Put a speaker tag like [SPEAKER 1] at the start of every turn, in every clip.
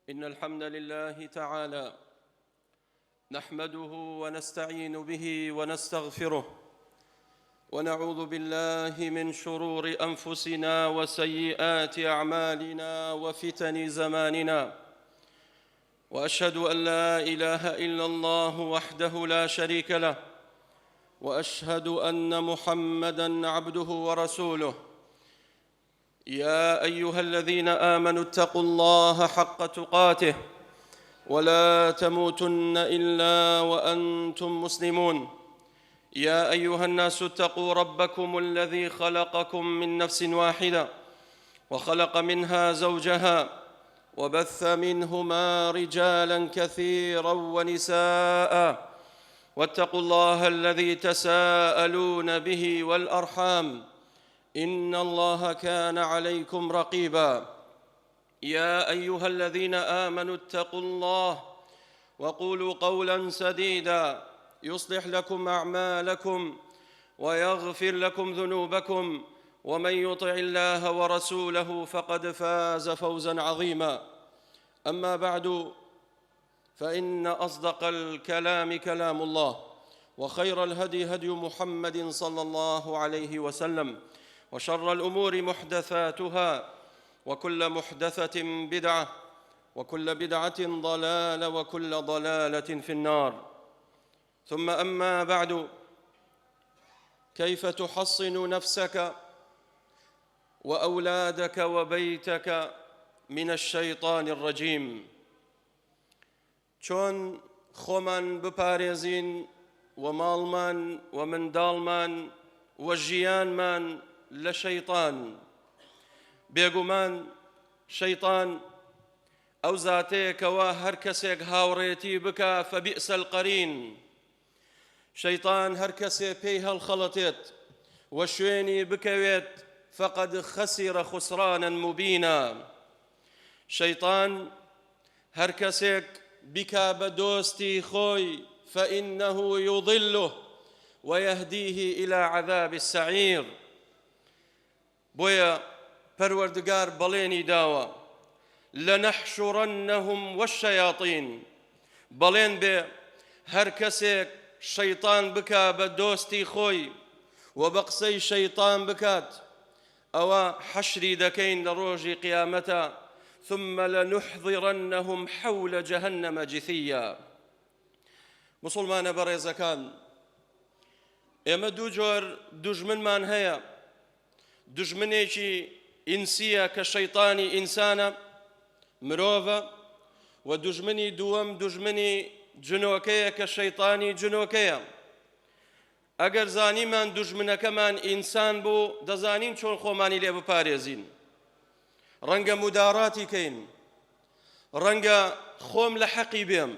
[SPEAKER 1] إن الحمد لله تعالى نحمده ونستعين به ونستغفره ونعوذ بالله من شرور أنفسنا وسيئات أعمالنا وفتن زماننا، وأشهد أن لا إله إلا الله وحده لا شريك له، وأشهد أن محمدًا عبده ورسوله. يا أيها الذين آمنوا اتقوا الله حق تقاته ولا تموتن إلا وأنتم مسلمون. يا أيها الناس اتقوا ربكم الذي خلقكم من نفس واحدة وخلق منها زوجها وبث منهما رجالاً كثيراً ونساءً، واتقوا الله الذي تساءلون به والأرحام إن الله كان عليكم رقيباً. يا أيها الذين آمنوا اتقوا الله وقولوا قولاً سديداً يصلح لكم أعمالكم ويغفر لكم ذنوبكم، ومن يطع الله ورسوله فقد فاز فوزاً عظيماً. أما بعد، فإن أصدق الكلام كلام الله، وخير الهدي هدي محمد صلى الله عليه وسلم، وشر الأمور محدثاتها، وكل محدثة بدعة، وكل بدعة ضلالة، وكل ضلالة في النار. ثم أما بعد، كيف تحصن نفسك وأولادك وبيتك من الشيطان الرجيم؟ چۆن خۆمان بپارێزین و ماڵمان و منداڵمان و ژیانمان لە شەیطان؟ بێگومان شەیطان ئەو زاتەیەکەوە هەر کەسێک هاوڕێتی بکە فەبئس القەرین. شەیطان هەر کەسێ پێی هەڵخەڵەتێت و شوێنی بکەوێت فەقەد خەسیرە خسرانًا مبینە. شەیطان هەر کەسێک بکا بە دۆستی خۆی فإنه يضله ويهديه إلى عذاب السعير. بۆیە پەروەردگار بەڵێنی داوە لنحشرنهم والشياطين. بەڵێن بێ هەر کەسێک شەیطان بکا بە دۆستی خۆی و بە قسەی شەیطان بکات، ئەوە حەشری دەکەین لە ڕۆژی قیامەتە. ثم لنحضرنهم حول جهنم جثيا. مسلمانە بەڕێزەکان، ئێمە دوو جۆر دوژمنمان هەیە. دوژمنێکی ئینسیە کە شەیطانی ئینسانە، مرۆڤە، و دوژمنی دووەم دوژمنی جنۆکەیە کە شەیطانی جنۆکەیە. ئەگەر زانیمان دوژمنەکەمان ئینسان بوو، دەزانین چۆن خۆمانی لێ بپارێزین. ڕەنگە موداڕاتی کەین، ڕەنگە خۆم لە حەقی بێم.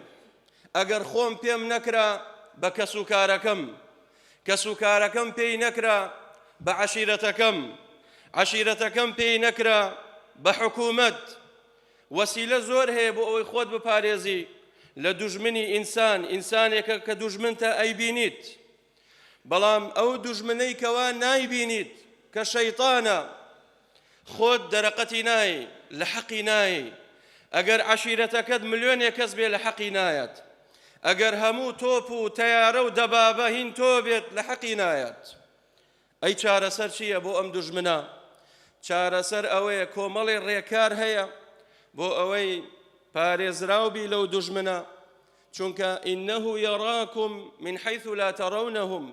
[SPEAKER 1] ئەگەر خۆم پێم نەکرا بە کەسوکارەکەم، کەسوکارەکەم پێی نەکرا بە عەشیرەتەکەم، عەشیرەتەکەم پێی نەکرا بە حکوومەت. وەسیلە زۆر هەیە بۆ ئەوەی خۆت بپارێزی لە دوژمنی ئینسان. ئینسانێکە کە دوژمنتە ئەیبینیت، بەڵام ئەو دوژمنەی کەوا نایبینیت کە شەیطانە، خۆت دەرەقەتی نایی، لە حەقی نایی. ئەگەر عەشیرەتەکەت ملیۆنێک کەس بێ لە حەقی نایەت. ئەگەر هەموو تۆپ و تەیارە و دەبابە هین تۆ بێت لە حەقی نایەت. ئەی چارەسەر چییە بۆ ئەم دوژمنە؟ چارەسەر ئەوەیە کۆمەڵی ڕێکار هەیە بۆ ئەوەی پارێزراوبی لەو دوژمنە، چونکە ئینەه یەڕاکم من حەیث لا تەڕەونەهم.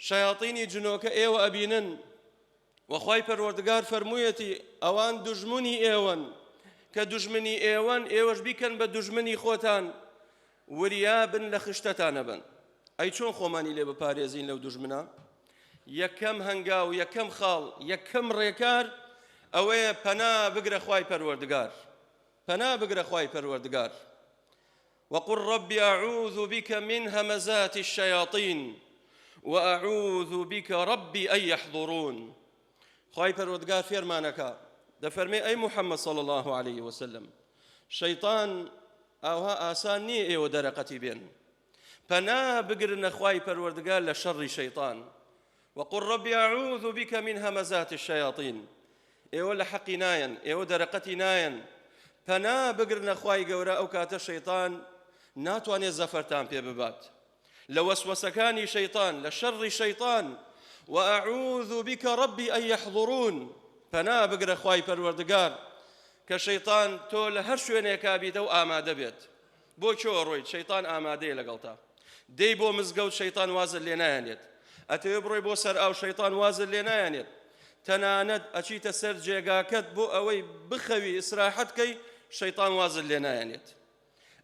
[SPEAKER 1] شەیاطینی جنۆکە ئێوە ئەبینن، وەخوای پەروەردگار فەرموویەتی ئەوان دوژمنی ئێوەن، کە دوژمنی ئێوەن ئێوەش بیکەن بە دوژمنی خۆتان، وریابن لە خشتەتانە بن. ئەی چۆن خۆمانی لێ بپارێزین لەو دوژمنە؟ یەکەم هەنگاو، یەکەم خاڵ، یەکەم ڕێکار ئەوەیە پەنا بگرە خوای پەروەردگار. پەنا بگرە خوای پەروەردگار. وقل رب أعوذ بك من همزات الشياطين وأعوذ بك ربي أن يحضرون. خوای پەروەردگار فێرمانەکە، دەفەرمێ ئەی محەممەد صلی الله عليه وسلم، شەیطان ئەوها ئاسان نییە ئێوە دەرەقەتی بێن. پەنا بگرنە خوای پەروەردگار لە شەڕی شەیطان. وقل رب أعوذ بك من همزات الشياطين. ئێوە لە حەقی نایەن، ئێوە دەرەقەتی نایەن. پەنا بگرنە خوای گەورە ئەو کاتە شەیطان ناتوانێت زەفەرتان پێ ببات لە وەسوەسەکانی شەیطان لە شەڕی شەیطان وأعوذ بك ربي أن يحضرون پەنا بگرە خوای پەروەردگار کە شەیطان تۆ لە هەر شوێنێکا بیتە و ئامادە بێت بۆ چۆ ڕۆیت شەیطان ئامادەیە لەگەڵتا دەی بۆ مزگەوت شەیطان وازت لێ نایەنێت ئەتەوێ بڕۆی بۆ سەر ئاو شەیطان وازت لێ نایەنێت تەنانەت ئەچیتە سەر جێگاکەت بۆ ئەوەی بخەوی ئیسراحەتکەی شەیطان وازت لێ نایەنێت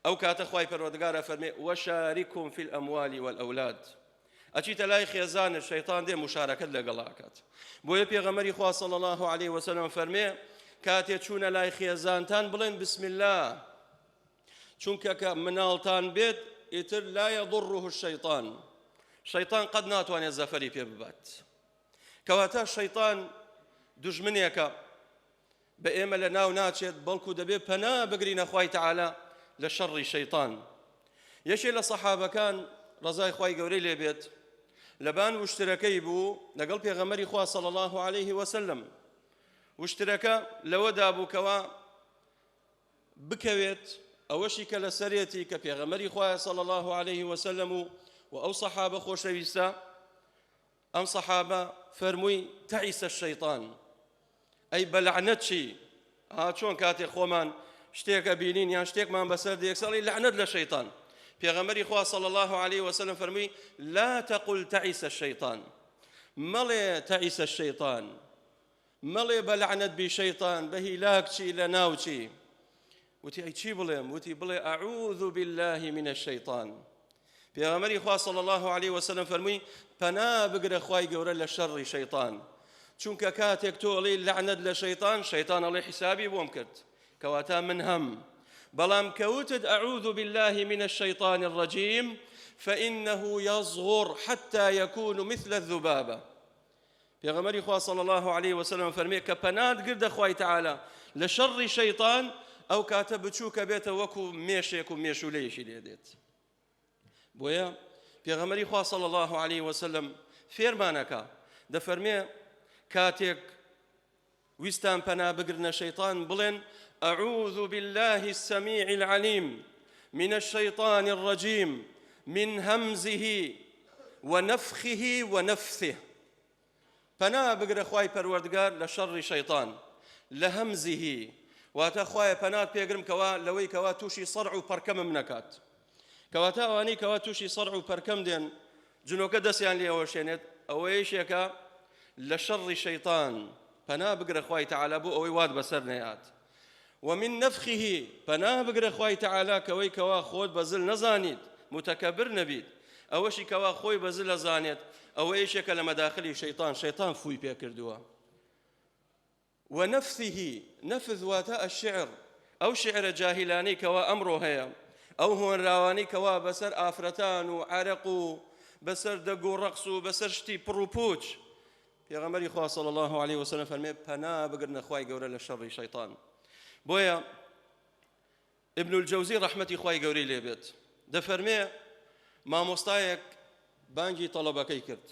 [SPEAKER 1] ئەو کاتە خوای پەروەردگارە فەرمێ وەشاریکهم فی الأموال والأولاد ئەچیتە لای خێزانت شەیطان دێ مشارەکەت لەگەڵاکات بۆیە پێغەمبەری خوا صلی الله عليه وسلم فەرمێ کاتێ چوونە لای خێزانتان بڵێن بسم الله چونکە کە مناڵتان بێت ئیتر لا يضره الشەیطان شەیطان قەت ناتوانێت زەفەری پێ ببات کەواتە شەیطان دوژمنێکە بە ئێمە لە ناو ناچێت بەڵکو دەبێت پەنا بگرینە خوای تەعالا لە شەڕی شەیطان یەکێ لە سەحابەکان ڕەزای خوای گەورەی لێبێت لەبان وشترەکەی بوو لەگەڵ پێغەمبەری خوا صلی الله عليه وسلم وشترەکە لەوەدا بوو کەوا بکەوێت ئەوەشی کە لەسەرێتی کە پێغەمبەری خوایە صلی الله عليه وسلم و ئەو سەحابە خۆشەویستە ئەم سەحابە فەرمووی تەعیسە الشەیطان ئەی بەلعنەت چی چۆن کاتێک خۆمان شتێکە بینین یان شتێکمان بەسەر دێکسەڵی لعنەت لە شەیطان پێغەمبەری خوا صلی الله عليه وسلم فەرمووی لا تقل تعیس الشەیطان مەڵێ تعیس الشەیطان مەڵێ بەلعنەت بی شەیطان بە هیلاک چی لە ناو چی وتی ئەی چی بڵێم وتی بڵێ ئەعوذ بالله من الشەیطان پێغەمبەری خوا صلی الله عليه وسلم فەرمووی پەنا بگرە خوای گەورە لە شەڕی شەیطان چونکە کاتێک تۆ ئەڵێی لعنەت لە شەیطان شەیطان ئەڵێ حیسابی بۆم کرد کەواتە من هەم بەڵام کەوتت أعوذ بالله من الشيطان الرجيم فإنه يصغر حتى يكون مثل الذبابة پێغەمبەری خوا صلی الله عليه وسلم فەرمێ کە پەنات گردە خوای تەعالا لە شەڕی شەیطان ئەو کاتە بچووکە بێتە وەکو مێشێک و مێشولەیەشی لێ دێت بۆیە پێغەمبەری خوا صلی الله عليه وسلم فێرمانەکە دەفەرمێ کاتێک ویستان پەنا بگرنە شەیطان بڵێن أعوذ بالله السميع العليم من الشيطان الرجيم من همزه ونفخه ونفثه پەنا بگرە خوای پەروەردگار لە شەڕی شەیطان لە هەمزه واتە خوایە پەنات پێگرم کەوا لەوەی کەوا تووشی سەرع و پەرکەمم نەکات کەواتە ئەوانەی کەوا تووشی سەرع و پەرکەم دێن جنۆکە دەستیان لێوەشێنێت ئەوەیەشێکە لە شەڕی شەیطان پەنا بگرە خوای تەعالا بۆ ئەوەی وات بەسەر نەهات ومن نفخه پەنا بگرە خوای تەعالا کەوەی کەوا خۆت بەزل نەزانیت متەکەبر نەبیت ئەوەشی کەوا خۆی بەزل ئەزانێت ئەوەیەشێکە لە مەداخلی شەیطان شەیطان فووی پێ کردووە ونفثه نفث واتە الشعر ئەو شعرە جاهیلانەی کەوا ئەمڕۆ هەیە ئەو هۆنراوانەی کەوا بەسەر ئافرەتان و عەرەق و بەسەر دەگ و ڕەقس و بەسەر شتی پڕ و پوچ پێغەمبەری خوا صلی الله عليه وسلم فەرمێ پەنا بگرنە خوای گەورە لە شەڕی شەیطان بۆیە ابن الجەوزی ڕەحمەتی خوای گەورەی لێبێت دەفەرمێ مامۆستایەک بانگی تەڵەبەکەی کرد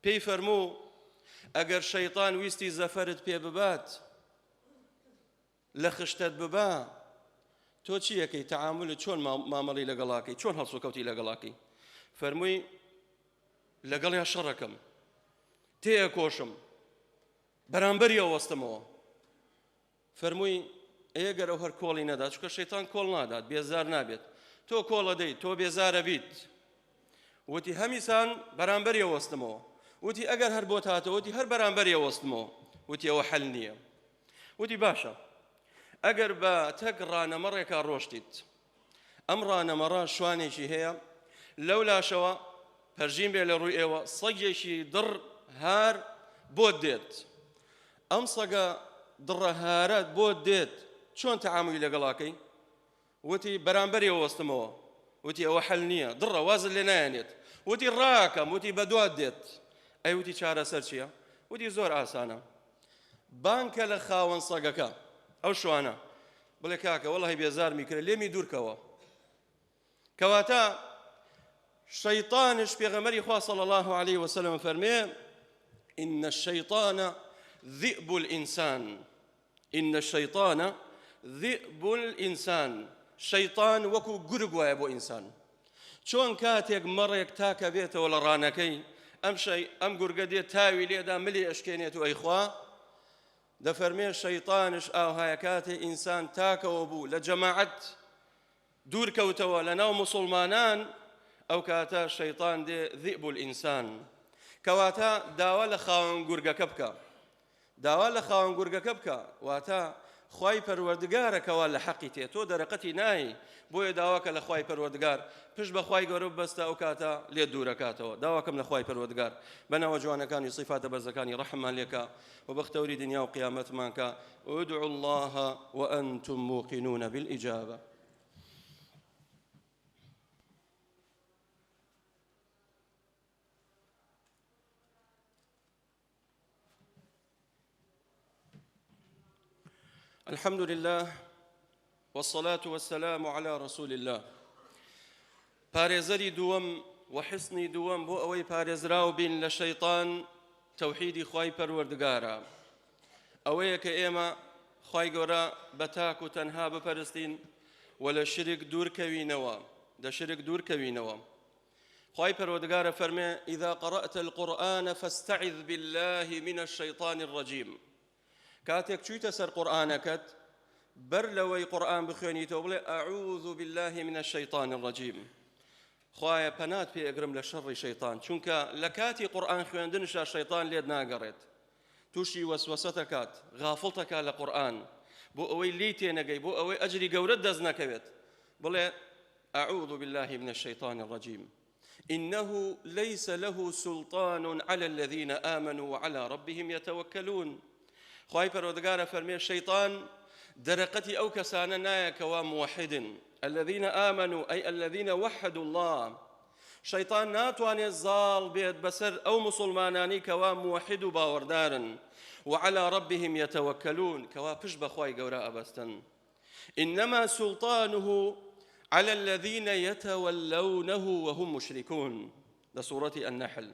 [SPEAKER 1] پێی فەرموو ئەگەر شەیطان ویستی زەفەرت پێ ببات لە خشتت ببا تۆ چیەکەی تەعاملت چۆن مامەڵی لەگەڵاکەی چۆن هەڵسوکەوتی لەگەڵاکەی فەرمووی لەگەڵیا شەڕەکەم تێئەکۆشم بەرامبەریەوە وەستمەوە فەرمووی ئێگەر ئەو هەر کۆڵی نەدات چونکە شەیطان کۆڵ نادات بێزار نابێت تۆ کۆڵە دەیت تۆ بێزارە بیت وتی هەمیسان بەرامبەریەوە وەستمەوە وتی ئەگەر هەر بۆ هاتەوە وتی هەر بەرامبەریەوە وەستمەوە وتی ئەوە حەل نییە وتی باشە ئەگەر بە تەک ڕانەمەڕێکا ڕۆشتیت ئەم ڕانەمەڕە شوانێکی هەیە لەو لاشەوە پەرژین بێ لە ڕووی ئێوە سەگێکی دڕ هار بۆت دێت ئەم سەگە دڕە هارەت بۆت دێت چۆن تەعاملی لەگەڵاکەی وتی بەرامبەریەوە وەستمەوە وتی ئەوە حەل نییە دڕە وازت لێ نایەنێت وتی ڕاکەم وتی بەدوات دێت ئەی وتی چارەسەر چییە وتی زۆر ئاسانە بانکە لە خاوەن سەگەکە ئەو شوانە بڵێ کاکە وەڵی بێزارمی کرد لێمی دوورکەوە کەواتە شەیطانش پێغەمبەری خوا صلی الله عليه وسلم فەرمێ إن الشيطان ذئب الإنسان إن الشيطان ذئب الإنسان شەیطان وەکو گورگ وایە بۆ ئینسان چۆن کاتێک مەڕێک تاکە بێتەوە لە ڕانەکەی ئەم گورگە دێت تاوی لێدا ملی ئەشکێنێت و ئەیخوا دەفەرمێ شەیطانش ئاوهایە کاتێ ئینسان تاکەوە بوو لە جەماعەت دوورکەوتەوە لە ناو موسڵمانان ئەو کاتە شەیطان دێ ذئب الئینسان کەواتە داوا لە خاوەن گورگەکە بکە داوا لە خاوەن گورگەکە بکە واتە خوای پەروەردگارەکەوە لە حەقی تێ تۆ دەرەقەتی نایی بۆیە داواکە لە خوای پەروەردگار پشت بە خوای گەورە ببەستە ئەو کاتە لێ دوورەکاتەوە داواکەم لە خوای پەروەردگار بەناوە جوانەکانی صیفاتە بەرزەکانی ڕەحممان لێکە و بەختەوری دنیا و قیامەتمان کە ادعوا الله وأنتم موقنون بالإجابة. الحمد لله والصلاة والسلام على رسول الله. پارێزەری دووەم وحسنی دووەم بۆ ئەوەی پارێزراو بین لە شەیطان تەوحیدی خوای پەروەردگارە ئەوەیە کە ئێمە خوای گەورە بە تاک و تەنها بپەرستین و لە شرک دوورکەوینەوە دە شرک دوورکەوینەوە خوای پەروەردگارە فەرمێ إذا قرأت القرآن فاستعذ بالله من الشيطان الرجيم كاتك چويتە سەر قورئانەکەت بەر لەوەی قورئان بخوێنیتەوە بڵێ أعوذ بالله من الشيطان الرجيم خوایە پەنات پێ ئەگرم لە شەڕی شەیطان چونکە لە کاتی قورئان خوێندنشا شەیطان لێت ناگەڕێت تووشی وەسوەسە دەکات غافڵ دەکات لە قورئان بۆ ئەوەی لی تێنەگەی بۆ ئەوەی ئەجری گەورەت دەست نەکەوێت بڵێ أعوذ بالله من الشيطان الرجيم إنه ليس له سلطان على الذين آمنوا وعلى ربهم يتوكلون خوای پەروەردگارە فەرمێ شەیطان دەرەقەتی ئەو کەسانە نایەکەوە موحد الذين آمنوا أي الذين وحدوا الله شەیطان ناتوانێت زاڵ بێت بەسەر ئەو مسلمانانی کەوا موحد و باوەڕدارن وعلى ربهم يتوكلون كوا پشت بەخوای گەورە ئەبەستن إنما سلطانه على الذين يتولونه وهم مشركون لسورة النحل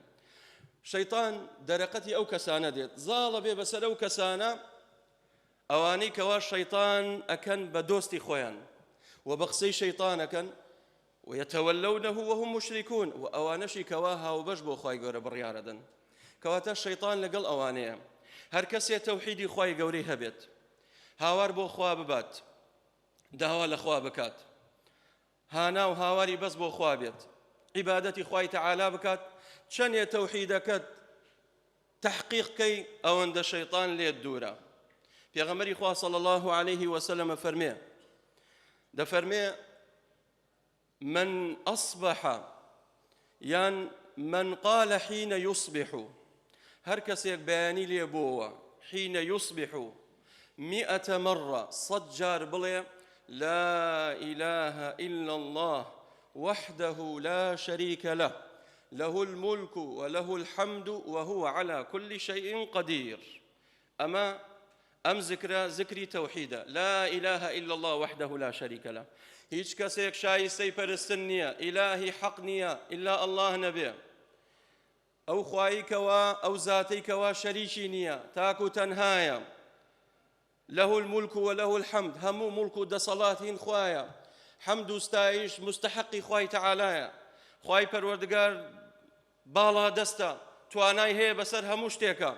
[SPEAKER 1] شەیطان دەرەقەتی ئەو کەسانە دێت زاڵە بێ بەسەر ئەو کەسانە ئەوانەی کەوا شەیطان ئەکەن بە دۆستی خۆیان و بە قسەی شەیطان ئەکەن ويتولونه وهم مشركون و ئەوانەشی کەوا هاوبەش بۆ خوای گەورە بڕیارەدەن کەواتە شەیطان لەگەڵ ئەوانەیە هەر کەسێ تەوحیدی خوای گەورەی هەبێت هاوار بۆ خوا ببات داوا لە خوا بکات هانا و هاواری بەس بۆ خوا بێت عیبادەتی خوای تەعالا بکات چەندێ تەوحیدەکەت تحقیقکەی ئەوەندە شەیطان لێت دوورە پێغەمبەری خوا صلی الله عليه وسلم فەرمێ دەفەرمێ من أصبح يعني من قال حين يصبح هر کەسێک بەیانی لێ بۆوە حين يصبح 100 مرة صجار بڵێ لا إله إلا الله وحده لا شريك له له الملك وله الحمد وهو على كل شيء قدير أما ذكري توحيدا لا إله إلا الله وحده لا شريك له هیچ کەسێک شایستەی پەرستن نییە ئیلاهی حەق نییە ئیلا ئەڵڵاه نەبێ ئەو خوایی کەوا ئەو زاتەی کەوا شەریکی نییە تاک و تەنهایە له الملك وله الحمد هەموو ملک و دەسەڵات هین خوایە حەمد و ستایش مستحقی خوای تەعالایە خوای پەروەردگار باڵا دەستە توانای هەیە بەسەر هەموو شتێکە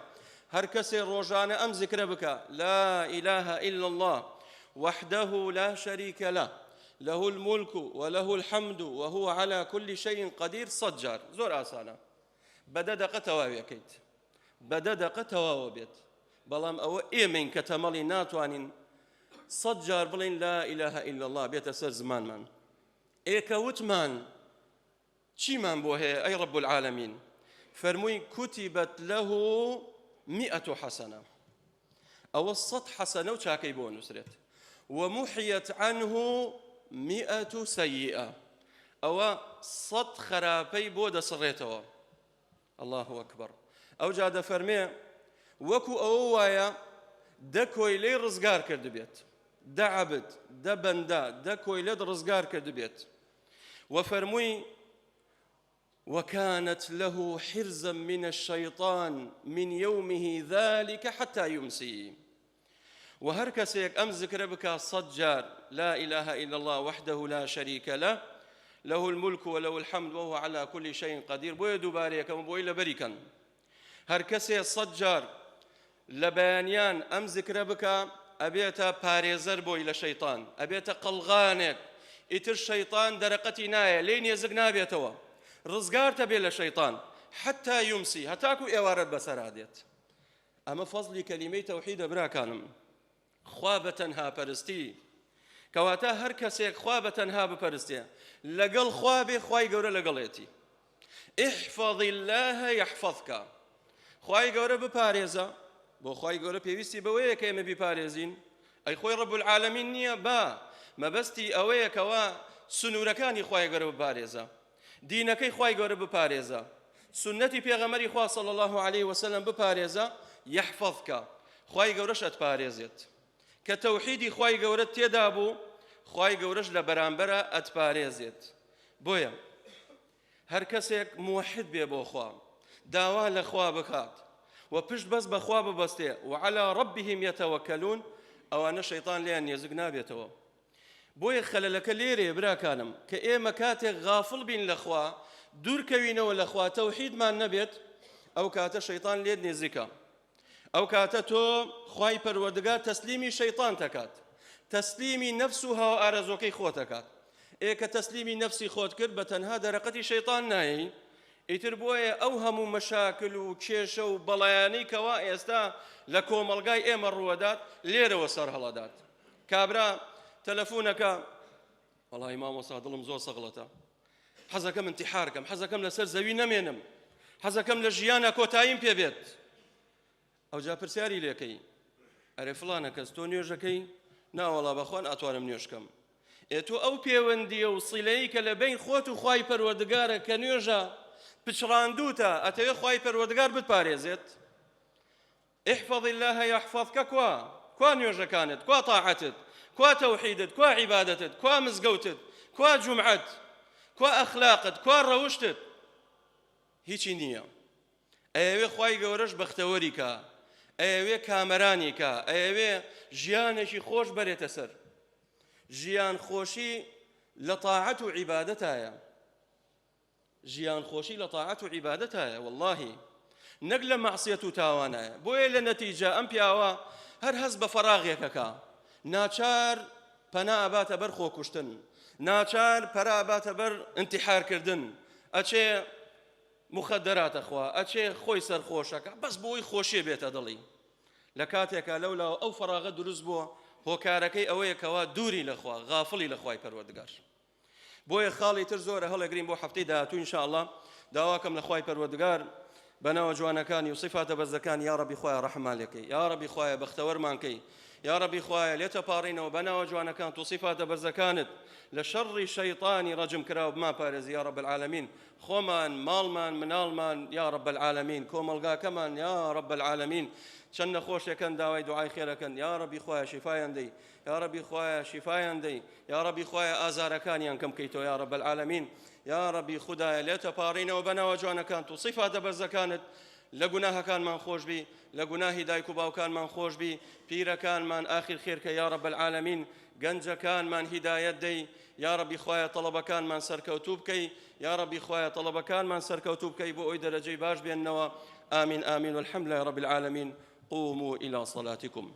[SPEAKER 1] هەر کەسێ ڕۆژانە ئەم ذکرە بکە لا إله إلا الله وحده لا شريك له له الملك وله الحمد وهو على كل شيء قدير صجار زۆر ئاسانە بەدە دەقە تەواوی ئەکەیت بەدە دەقە تەواوە بێت بەڵام ئەوە ئێمەین کە تەمەڵی ناتوانین صجار بڵین لا إله إلا الله بێتە سەر زمانمان ئێکەوتمان چیمان بۆ هەیە ئەی رب العالمین فەرمووی كتبت له 100 حسنة أو 100 حسنة و چاکەی بۆ نووسرێت ومحيت عنه 100 سيئة أو 100 خراپەی بۆ دەسڕێتەوە الله أكبر أو جا دەفەرمێ وەکو ئەوە وایە دە کۆیلەی ڕزگار کرد بێت دە عەبد دە بەندە دە کۆیلەت ڕزگار کرد بێت وفەرمووی وكانت له حرزا من الشيطان من يومه ذلك حتى يمسي وهر كسيك أم ذكر بك صجار لا إله إلا الله وحده لا شريك له له الملك وله الحمد وهو على كل شيء قدير بوي دوباريك بوي لبريكا هر كسي صجار لبيانيان أم ذكر بك أبيتا باريزر بوي لشيطان أبيتا قلغانك إتر الشيطان درقتي نايا لين يزق نابيتوا رزقار تبي للشيطان حتى يمسي هتاكو إوارد بسراديت أما فضل كلمة توحيد براكانم خوابتنها برستي كواتا هر كسيك خوابتنها ببرستي لقل خوابي خواي قورا لقليتي احفظ الله يحفظك خواي قورا بباريزا بو خواي قورا بيويستي بويه كيما بباريزين أي خوي رب العالمين نيا با ما بستي أويه كوا سنوركاني خواي قورا بباريزا دينكي خواي قورا بباريزا سنتي بيغمري خوا صلى الله عليه وسلم بباريزا يحفظك خواي قورش أتباريزت كتوحيدي خواي قورت تيدابو خواي قورش لبرانبرا أتباريزت بويا هر كسيك موحد بي بو خوا داوا لخوا بكات وبشت بس بخوا ببستي وعلى ربهم يتوكلون أو أنا الشيطان لأن يزقنا بيتوا بويا خلالك ليري براكانم كأي مكاتك غافل بين لخوا دور كوينه والأخوة توحيد ما النبيت أو كات الشيطان ليدني زكا أو كاتتو خواي پروردگار تسليمي شيطان تكات تسليمي نفسها وأرزوكي خوتكات إيه كتسليمي نفسي خوت كرد بتنها درقتي شيطان ناي يتربوية أوهم مشاكل وكيشة وبلياني كوا إستا لكم الجاي إيه مرودات ليرة وصار هلادات كابرا تلفونك والله ما وصاد المزور صغلته حزكم انتحاركم حزكم لسر زوي نمينم حزكم لجيانا كوتايم بيبيت أو جا برسياري ليكي أري فلانا كستو نيوجكي نا والله بخوان أتوانم نيوشكم إتو أو بيوندي وصيليك لبين خوتو خواي پروردگار كنيوجا بشراندوتا أتي خواي پروردگار بتباريزت احفظ الله يحفظك كوا نيوجا كانت كوا طاعتت كوا توحيدت كوا عبادتت كوا مزقوتت كوا جمعت كوا أخلاقت كوا روشتت هيچي نية أيوة خواي قورش بختوريكا أيوة كامرانيكا أيوة جيانشي خوش بريت سر جيان خوشي لطاعة عبادتها جيان خوشي لطاعة عبادتها والله نقل معصية تاوانا بويل النتيجة أم بياوا هر هز بفراغيكا ناچار پنا أبات بر خو كشتن ناچار پرا أبات بر انتحار كردن أچه مخدرات أخوا أچه خوي سر خوشك بس بوي خوشي بيت أدلي لكاتك لولا أو فراغ دروز بو هو كاركي أوي كوا دوري لخوا غافلي لخواي پروردگار بوي خالي ترزور هلا قرين بو حفتي داتو إن شاء الله دواكم لخواي پروردگار بنا وجوانا كان وصفات بزكان يا ربي خوايا رحمة لك يا ربي خوايا بختور مانكي يا ربي خوايا ليتبارين وبنا وجوانا كانت وصفات بزكانت لشر الشيطان رجم كراوب ما بارز يا رب العالمين خومان مالمان منالمان يا رب العالمين كوملغا كمان يا رب العالمين شن خوش كان داوي دعاء خيرك يا ربي خوايا شفايا دي يا ربي خوايا شفايا دي يا ربي خوايا آزاركان ينكم كيتو يا رب العالمين يا ربي خدايا ليتبارين وبنا وجوانا كانت وصفات بزكانت لقناها كان من خوش بي لقناه دايكو باو كان من خوش بي بيرا كان من آخر خيرك يا رب العالمين قنجة كان من هداية دي يا ربي خوايا طلب كان من سركوتوبكي يا ربي خوايا طلب كان من سركوتوبكي بو أي درجي باش بأنه آمين آمين والحمد لله رب العالمين قوموا إلى صلاتكم